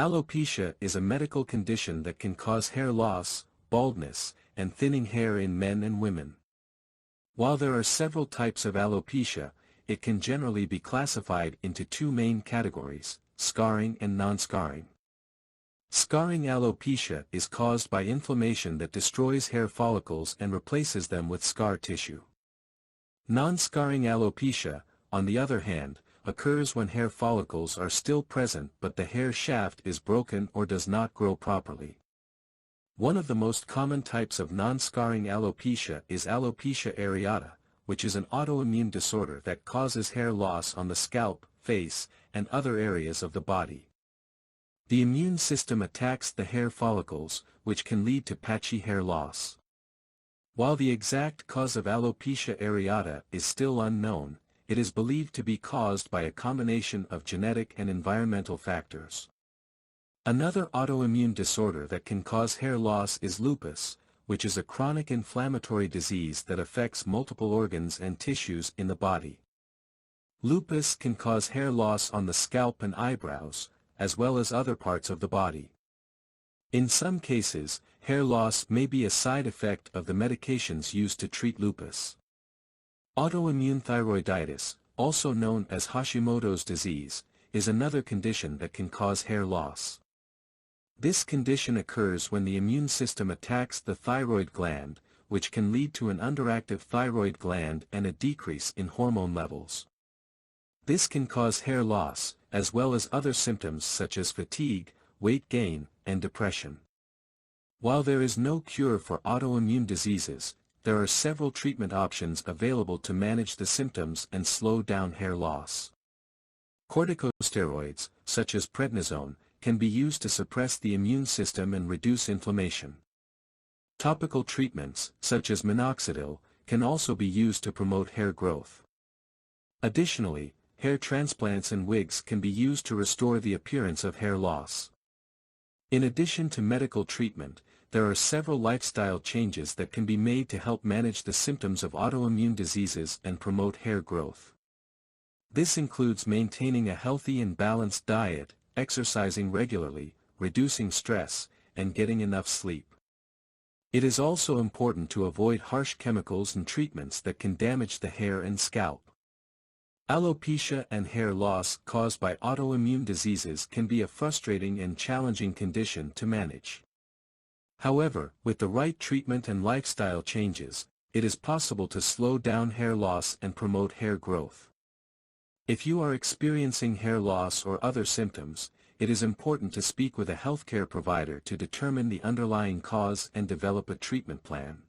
Alopecia is a medical condition that can cause hair loss, baldness, and thinning hair in men and women. While there are several types of alopecia, it can generally be classified into two main categories, scarring and non-scarring. Scarring alopecia is caused by inflammation that destroys hair follicles and replaces them with scar tissue. Non-scarring alopecia, on the other hand, occurs when hair follicles are still present but the hair shaft is broken or does not grow properly. One of the most common types of non-scarring alopecia is alopecia areata, which is an autoimmune disorder that causes hair loss on the scalp, face, and other areas of the body. The immune system attacks the hair follicles, which can lead to patchy hair loss. While the exact cause of alopecia areata is still unknown, it is believed to be caused by a combination of genetic and environmental factors. Another autoimmune disorder that can cause hair loss is lupus, which is a chronic inflammatory disease that affects multiple organs and tissues in the body. Lupus can cause hair loss on the scalp and eyebrows, as well as other parts of the body. In some cases, hair loss may be a side effect of the medications used to treat lupus. Autoimmune thyroiditis, also known as Hashimoto's disease, is another condition that can cause hair loss. This condition occurs when the immune system attacks the thyroid gland, which can lead to an underactive thyroid gland and a decrease in hormone levels. This can cause hair loss, as well as other symptoms such as fatigue, weight gain, and depression. While there is no cure for autoimmune diseases, there are several treatment options available to manage the symptoms and slow down hair loss. Corticosteroids, such as prednisone, can be used to suppress the immune system and reduce inflammation. Topical treatments, such as minoxidil, can also be used to promote hair growth. Additionally, hair transplants and wigs can be used to restore the appearance of hair loss. In addition to medical treatment, there are several lifestyle changes that can be made to help manage the symptoms of autoimmune diseases and promote hair growth. This includes maintaining a healthy and balanced diet, exercising regularly, reducing stress, and getting enough sleep. It is also important to avoid harsh chemicals and treatments that can damage the hair and scalp. Alopecia and hair loss caused by autoimmune diseases can be a frustrating and challenging condition to manage. However, with the right treatment and lifestyle changes, it is possible to slow down hair loss and promote hair growth. If you are experiencing hair loss or other symptoms, it is important to speak with a healthcare provider to determine the underlying cause and develop a treatment plan.